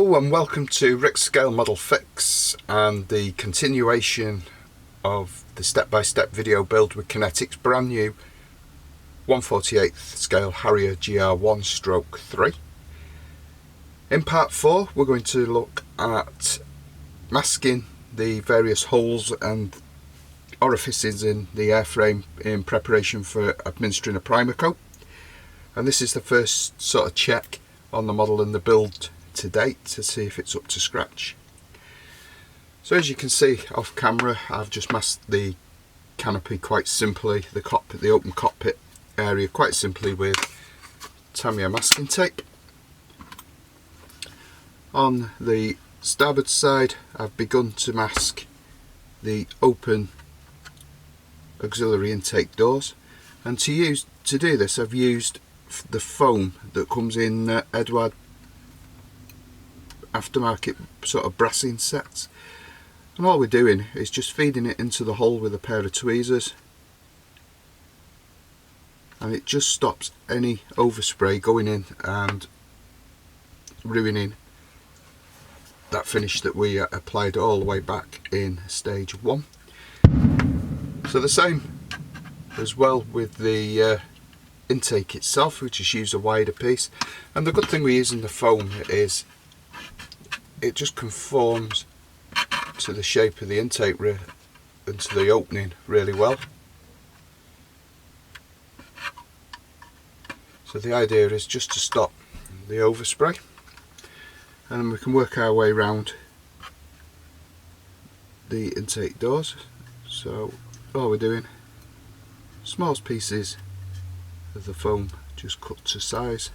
Hello and welcome to Rick's Scale Model Fix and the continuation of the step-by-step video build with Kinetic's brand new 1/48 scale Harrier Gr1 stroke 3. In part 4 we're going to look at masking the various holes and orifices in the airframe in preparation for administering a primer coat, and this is the first sort of check on the model and the build to date to see if it's up to scratch. So as you can see off camera, I've just masked the canopy quite simply, the cockpit, the open cockpit area quite simply with Tamiya masking tape. On the starboard side I've begun to mask the open auxiliary intake doors, and to do this I've used the foam that comes in Edward aftermarket sort of brassing sets, and all we're doing is just feeding it into the hole with a pair of tweezers, and it just stops any overspray going in and ruining that finish that we applied all the way back in stage 1. So the same as well with the intake itself, we just use a wider piece, and the good thing with using the foam is it just conforms to the shape of the intake and to the opening really well. So the idea is just to stop the overspray, and then we can work our way around the intake doors. So all we're doing, small pieces of the foam just cut to size.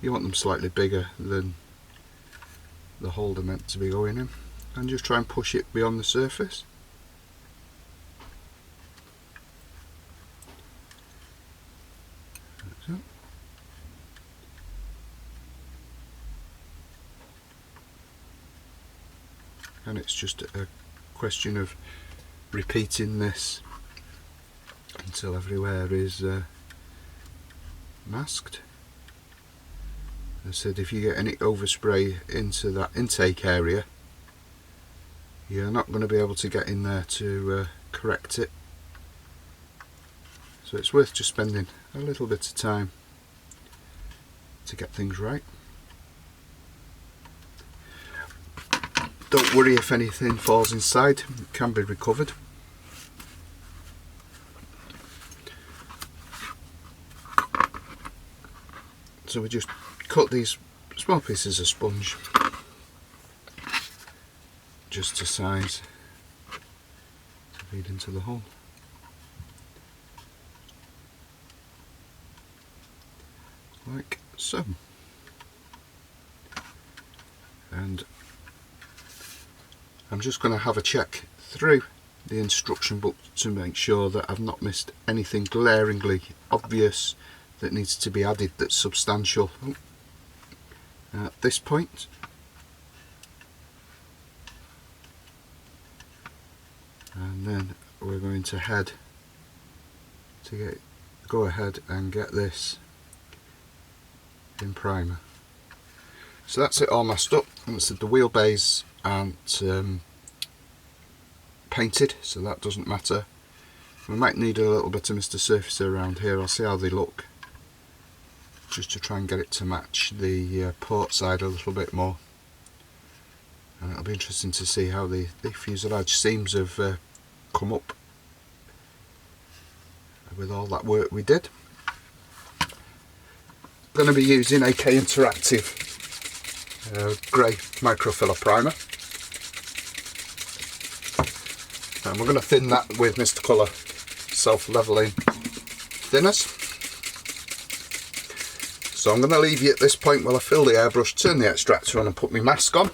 You want them slightly bigger than the hole they're meant to be going in, and just try and push it beyond the surface. So. And it's just a question of repeating this until everywhere is masked. I said, if you get any overspray into that intake area, you're not going to be able to get in there to correct it. So it's worth just spending a little bit of time to get things right. Don't worry if anything falls inside, it can be recovered. So we just cut these small pieces of sponge just to size to feed into the hole. Like so. And I'm just going to have a check through the instruction book to make sure that I've not missed anything glaringly obvious that needs to be added that's substantial at this point. And then we're going to go ahead and get this in primer. So that's it all masked up, and it's the wheelbase aren't painted, so that doesn't matter. We might need a little bit of Mr. Surfacer around here. I'll see how they look, just to try and get it to match the port side a little bit more, and it'll be interesting to see how the fuselage seams have come up with all that work we did. I'm going to be using AK Interactive grey microfiller primer, and we're going to thin that with Mr. Colour self-leveling thinners. So I'm going to leave you at this point while I fill the airbrush, turn the extractor on and put my mask on.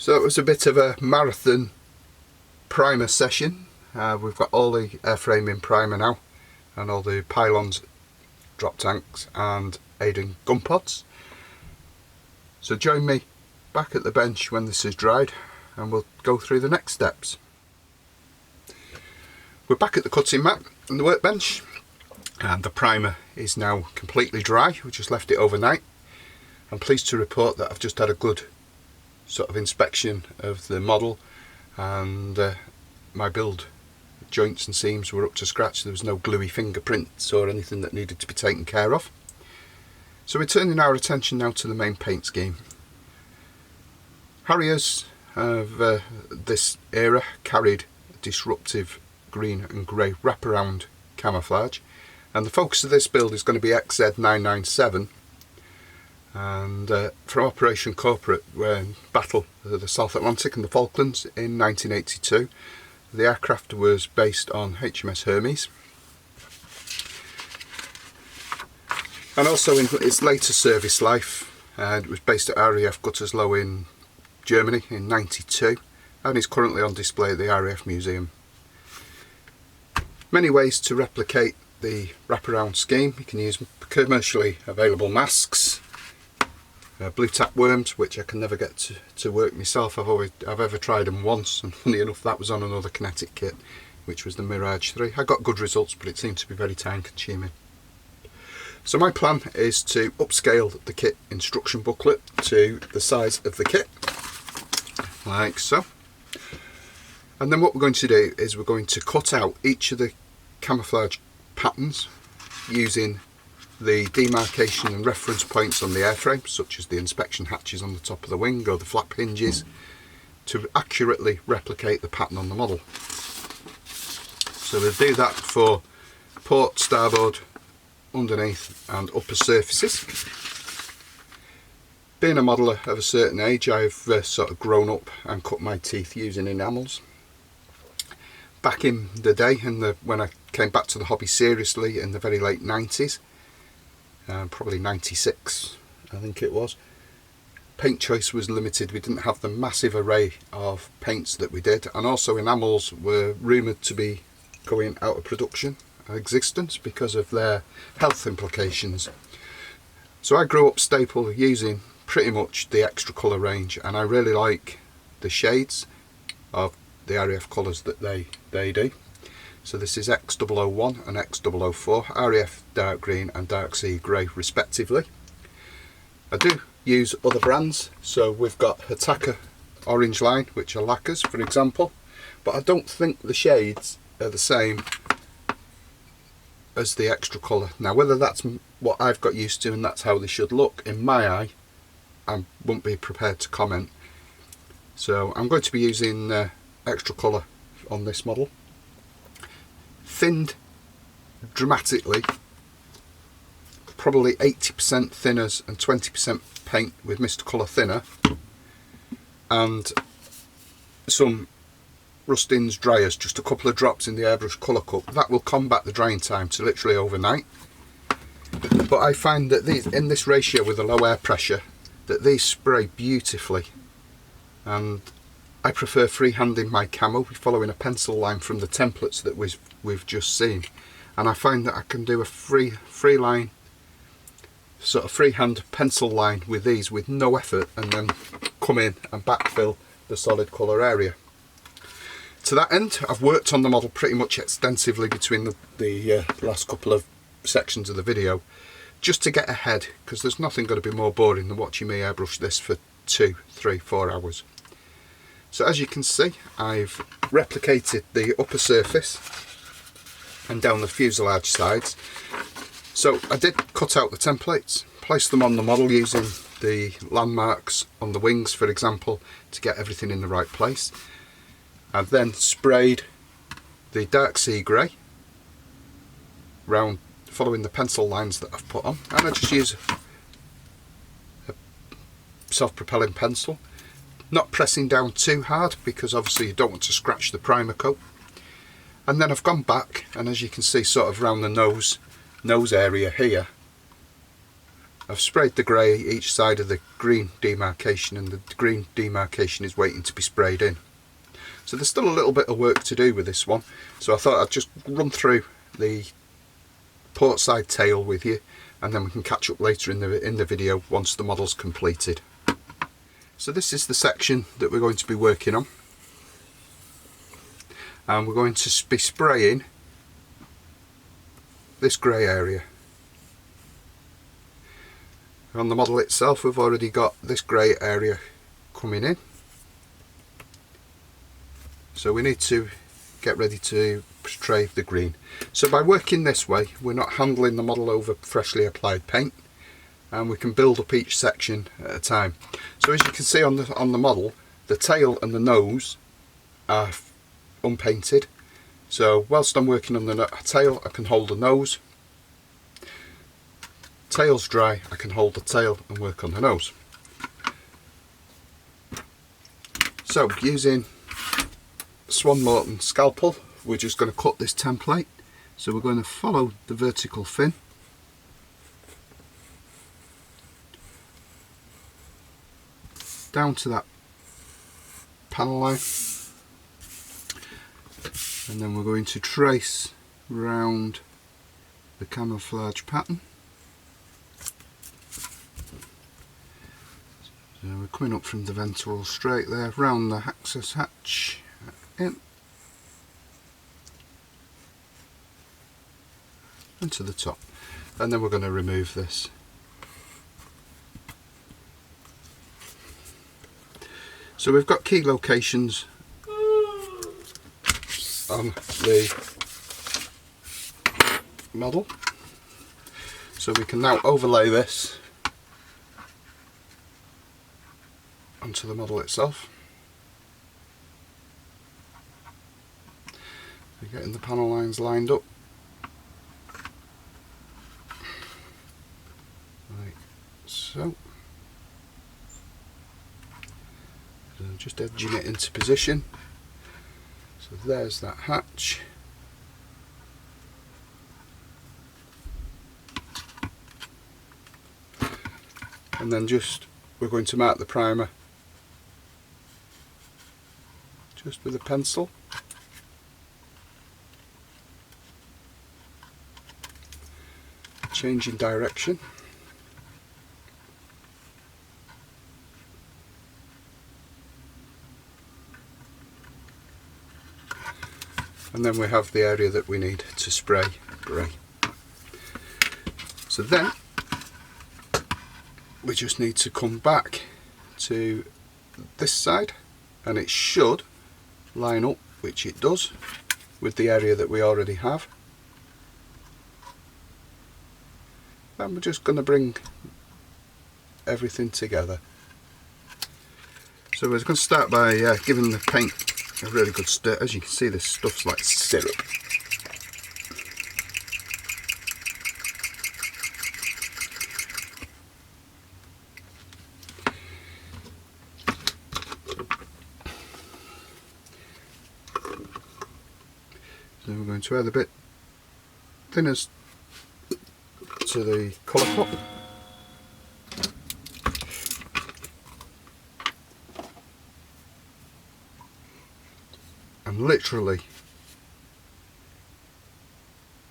So it was a bit of a marathon primer session. We've got all the airframe in primer now, and all the pylons, drop tanks and aiding gun pods. So join me back at the bench when this is dried and we'll go through the next steps. We're back at the cutting mat and the workbench, and the primer is now completely dry. We just left it overnight. I'm pleased to report that I've just had a good sort of inspection of the model, and my build joints and seams were up to scratch. There was no gluey fingerprints or anything that needed to be taken care of. So we're turning our attention now to the main paint scheme. Harriers of this era carried disruptive green and grey wraparound camouflage, and the focus of this build is going to be XZ997, and from Operation Corporate, when battle the South Atlantic and the Falklands in 1982. The aircraft was based on HMS Hermes, and also in its later service life, it was based at RAF Gütersloh in Germany in 92, and is currently on display at the RAF Museum. Many ways to replicate the wraparound scheme. You can use commercially available masks, blue tack worms, which I can never get to work myself. I've ever tried them once, and funny enough that was on another Kinetic kit, which was the Mirage 3. I got good results, but it seemed to be very time consuming. So my plan is to upscale the kit instruction booklet to the size of the kit, like so. And then what we're going to do is we're going to cut out each of the camouflage patterns using the demarcation and reference points on the airframe, such as the inspection hatches on the top of the wing or the flap hinges, to accurately replicate the pattern on the model. So we'll do that for port, starboard, underneath and upper surfaces. Being a modeller of a certain age, I've sort of grown up and cut my teeth using enamels. Back in the day, when I came back to the hobby seriously in the very late 90s, probably 96 I think it was, paint choice was limited. We didn't have the massive array of paints that we did, and also enamels were rumoured to be going out of production, existence, because of their health implications. So I grew up staple using pretty much the extra colour range, and I really like the shades of the RAF colours that they do. So this is X001 and X004, RAF dark green and dark sea grey respectively. I do use other brands, so we've got Attacker orange line, which are lacquers for example, but I don't think the shades are the same as the extra colour. Now whether that's what I've got used to and that's how they should look, in my eye, I won't be prepared to comment. So I'm going to be using extra colour on this model, thinned dramatically, probably 80% thinners and 20% paint with Mr. Colour thinner, and some Rustin's dryers, just a couple of drops in the airbrush colour cup. That will combat the drying time to literally overnight. But I find that these, in this ratio with a low air pressure, that these spray beautifully, and I prefer freehanding my camo, following a pencil line from the templates that we've just seen, and I find that I can do a free line, sort of freehand pencil line with these with no effort, and then come in and backfill the solid colour area. To that end, I've worked on the model pretty much extensively between the last couple of sections of the video, just to get ahead, because there's nothing going to be more boring than watching me airbrush this for 2, 3, 4 hours. So as you can see, I've replicated the upper surface and down the fuselage sides. So I did cut out the templates, placed them on the model using the landmarks on the wings, for example, to get everything in the right place. I've then sprayed the dark sea grey round, following the pencil lines that I've put on, and I just use a self-propelling pencil, not pressing down too hard because obviously you don't want to scratch the primer coat. And then I've gone back, and as you can see, sort of around the nose area here, I've sprayed the grey each side of the green demarcation, and the green demarcation is waiting to be sprayed in. So there's still a little bit of work to do with this one, so I thought I'd just run through the port side tail with you, and then we can catch up later in the video once the model's completed. So this is the section that we're going to be working on, and we're going to be spraying this grey area. On the model itself we've already got this grey area coming in, so we need to get ready to portray the green. So by working this way, we're not handling the model over freshly applied paint, and we can build up each section at a time. So as you can see on the model, the tail and the nose are unpainted, so whilst I'm working on the tail I can hold the nose. Tail's dry, I can hold the tail and work on the nose. So using Swan Morton scalpel, we're just going to cut this template. So we're going to follow the vertical fin down to that panel line, and then we're going to trace round the camouflage pattern. So we're coming up from the ventral straight there, round the access hatch in and to the top, and then we're going to remove this. So we've got key locations on the model, so we can now overlay this onto the model itself. We're getting the panel lines lined up like so. So just edging it into position. So there's that hatch. And then we're going to mark the primer just with a pencil. Changing direction. And then we have the area that we need to spray grey. So then we just need to come back to this side, and it should line up, which it does, with the area that we already have. And we're just going to bring everything together. So we're going to start by giving the paint a really good stir. As you can see, this stuff's like syrup. So we're going to add a bit thinners to the colour pot. And literally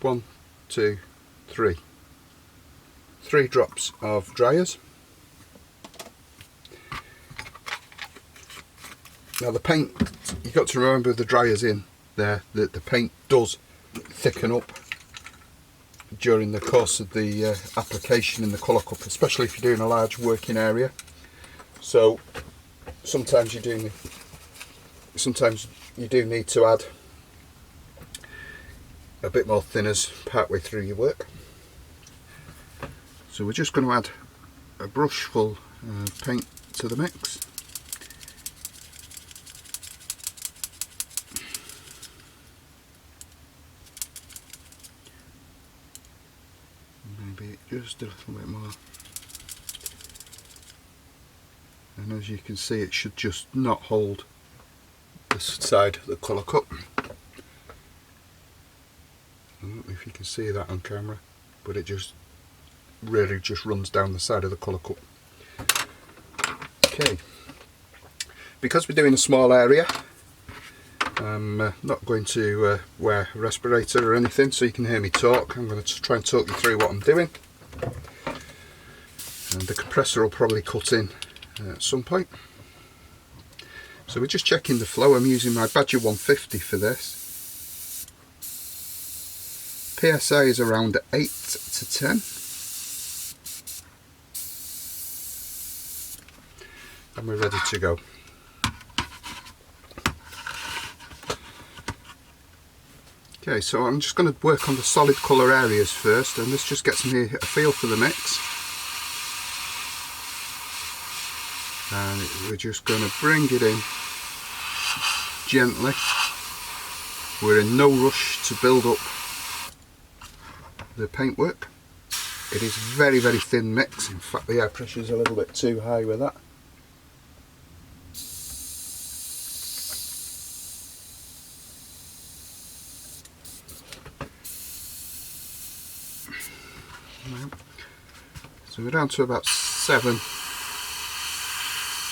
1, 2, 3. 3 drops of dryers. Now the paint, you've got to remember the dryers in there, that the paint does thicken up during the course of the application in the colour cup, especially if you're doing a large working area. So sometimes you do need to add a bit more thinners partway through your work. So we're just going to add a brush full of paint to the mix. Maybe just a little bit more. And as you can see, it should just not hold this side of the colour cup. I don't know if you can see that on camera, but it just really just runs down the side of the colour cup. Okay, because we're doing a small area, I'm not going to wear a respirator or anything so you can hear me talk. I'm going to try and talk you through what I'm doing. And the compressor will probably cut in at some point. So we're just checking the flow. I'm using my Badger 150 for this. PSI is around 8 to 10. And we're ready to go. Okay, so I'm just going to work on the solid colour areas first, and this just gets me a feel for the mix. And we're just going to bring it in gently. We're in no rush to build up the paintwork. It is very, very thin mix. In fact, the air pressure is a little bit too high with that. So we're down to about 7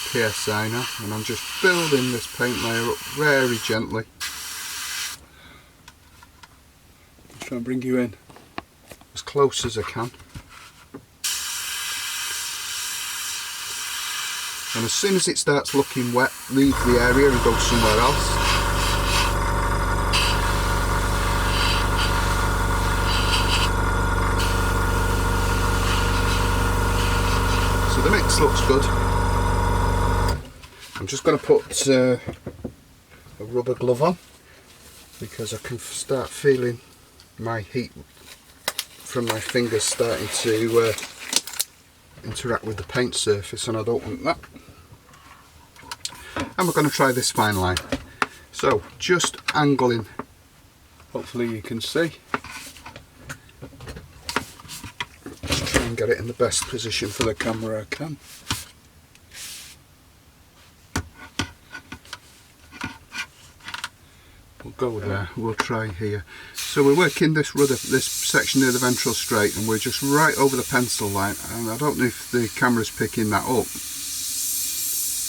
PSI now, and I'm just building this paint layer up very gently. Just try and bring you in as close as I can. And as soon as it starts looking wet, leave the area and go somewhere else. So the mix looks good. I'm just going to put a rubber glove on because I can start feeling my heat from my fingers starting to interact with the paint surface, and I don't want that. And we're going to try this fine line. So just angling, hopefully you can see. Just try and get it in the best position for the camera I can. We'll go there, we'll try here. So we're working this section near the ventral straight, and we're just right over the pencil line, and I don't know if the camera's picking that up,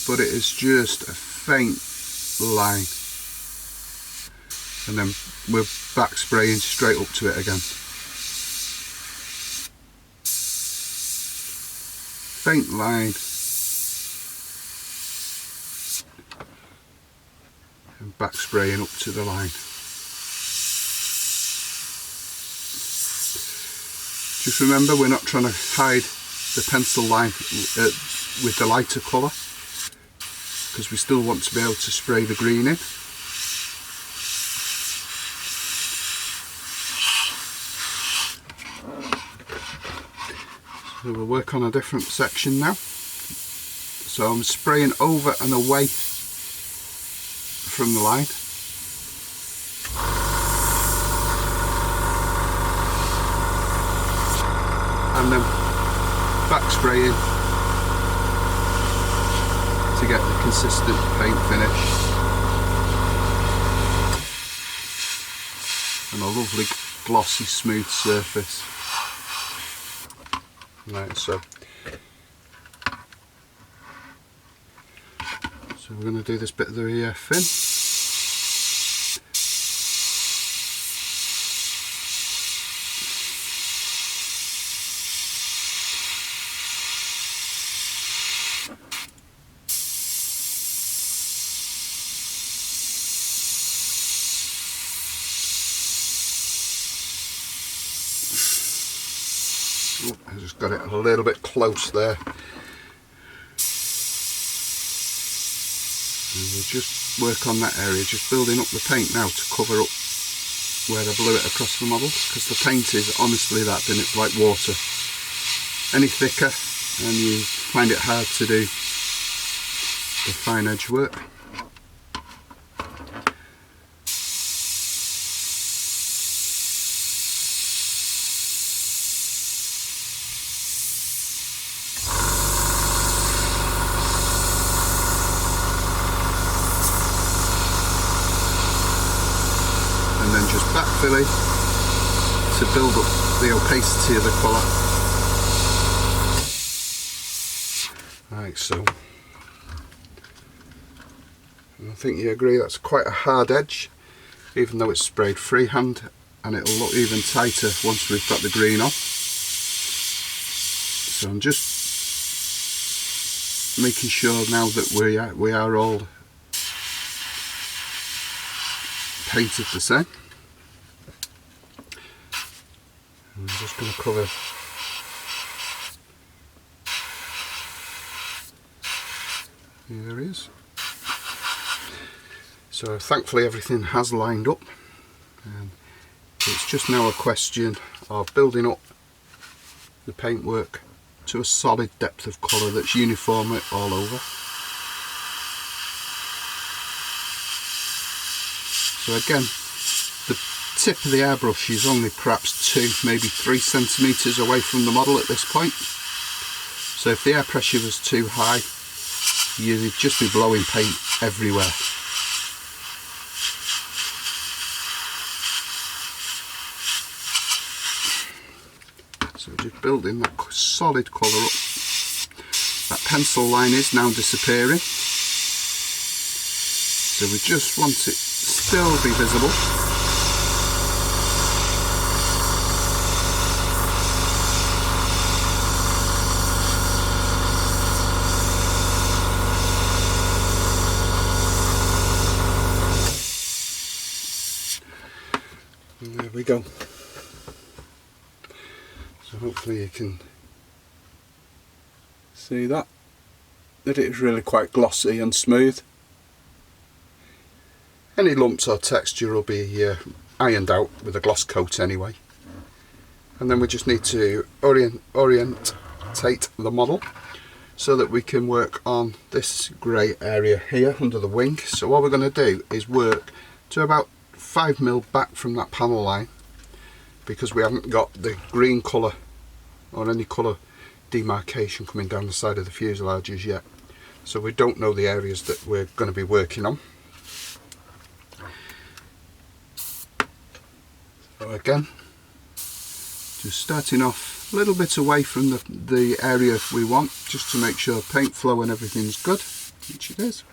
but it is just a faint line, and then we're back spraying straight up to it again. Faint line, and back spraying up to the line. Just remember, we're not trying to hide the pencil line with the lighter colour, because we still want to be able to spray the green in. So we'll work on a different section now. So I'm spraying over and away from the line. And then back spraying to get the consistent paint finish and a lovely glossy smooth surface. Right, so we're going to do this bit of the fin. I just got it a little bit close there. And we'll just work on that area, just building up the paint now to cover up where I blew it across the model, because the paint is honestly that thin, it's like water. Any thicker and you find it hard to do the fine edge work. And then just backfilling to build up the opacity of the colour. like so. And I think you agree that's quite a hard edge, even though it's sprayed freehand, and it'll look even tighter once we've got the green on. So I'm just making sure now that we are all painted the same. I'm just going to cover there he is. So thankfully everything has lined up, and it's just now a question of building up the paintwork to a solid depth of colour that's uniform all over. So again, the tip of the airbrush is only perhaps 2, maybe 3 centimetres away from the model at this point. So if the air pressure was too high, you'd just be blowing paint everywhere. So just building that solid colour up. That pencil line is now disappearing, so we just want it still be visible. And there we go. So hopefully you can see that it is really quite glossy and smooth. Any lumps or texture will be ironed out with a gloss coat anyway. And then we just need to orientate the model so that we can work on this grey area here under the wing. So what we're going to do is work to about 5mm back from that panel line, because we haven't got the green colour or any colour demarcation coming down the side of the fuselages yet, so we don't know the areas that we're going to be working on. So again, just starting off a little bit away from the area we want, just to make sure paint flow and everything's good, which it is.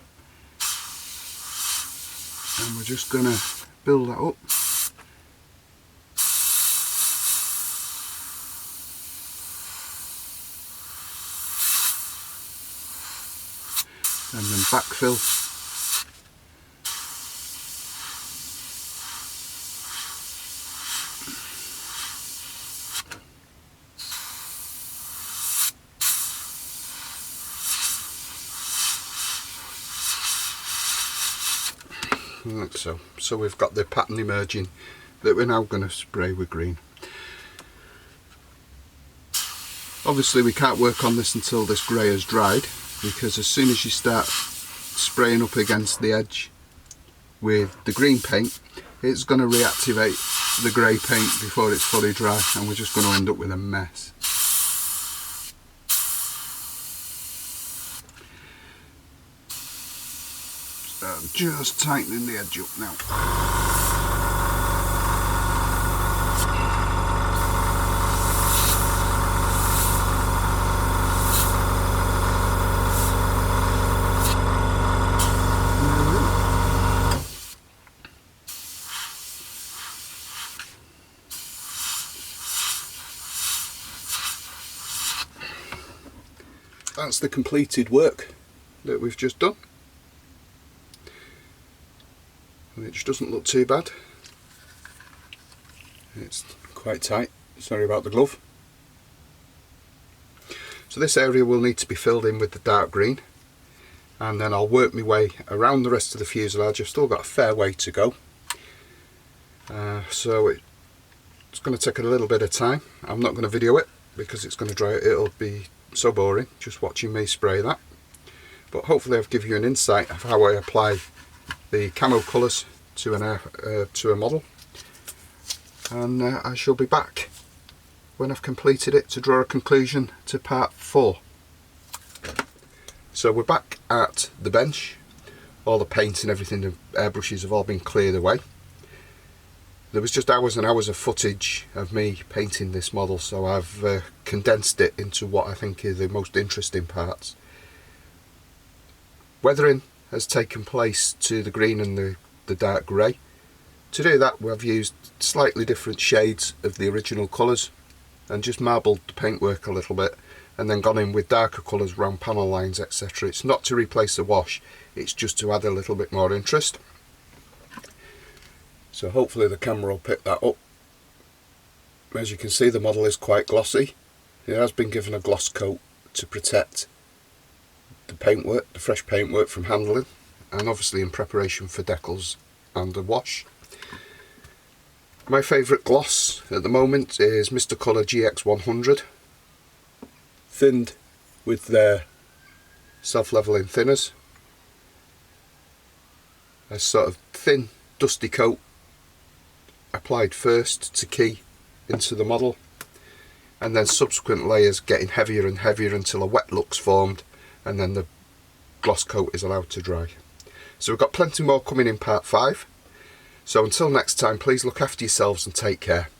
And we're just going to build that up. And then backfill. Like so. So we've got the pattern emerging that we're now going to spray with green. Obviously we can't work on this until this grey has dried, because as soon as you start spraying up against the edge with the green paint, it's going to reactivate the grey paint before it's fully dry, and we're just going to end up with a mess. So I'm just tightening the edge up now. That's the completed work that we've just done, which doesn't look too bad. It's quite tight, sorry about the glove. So this area will need to be filled in with the dark green, and then I'll work my way around the rest of the fuselage. I've still got a fair way to go, so it's going to take a little bit of time. I'm not going to video it because it's going to dry. It'll be so boring just watching me spray that, but hopefully I've given you an insight of how I apply the camo colours to a model, and I shall be back when I've completed it to draw a conclusion to part 4. So we're back at the bench. All the paint and everything, the airbrushes have all been cleared away. There was just hours and hours of footage of me painting this model, so I've condensed it into what I think are the most interesting parts. Weathering has taken place to the green and the dark grey. To do that, we've used slightly different shades of the original colours and just marbled the paintwork a little bit, and then gone in with darker colours around panel lines, etc. It's not to replace the wash, it's just to add a little bit more interest. So hopefully the camera will pick that up. As you can see, the model is quite glossy. It has been given a gloss coat to protect the paintwork, the fresh paintwork, from handling, and obviously in preparation for decals and the wash. My favourite gloss at the moment is Mr. Colour GX100, thinned with their self-leveling thinners. A sort of thin, dusty coat applied first to key into the model, and then subsequent layers getting heavier and heavier until a wet look's formed, and then the gloss coat is allowed to dry. So we've got plenty more coming in part 5. So until next time, please look after yourselves and take care.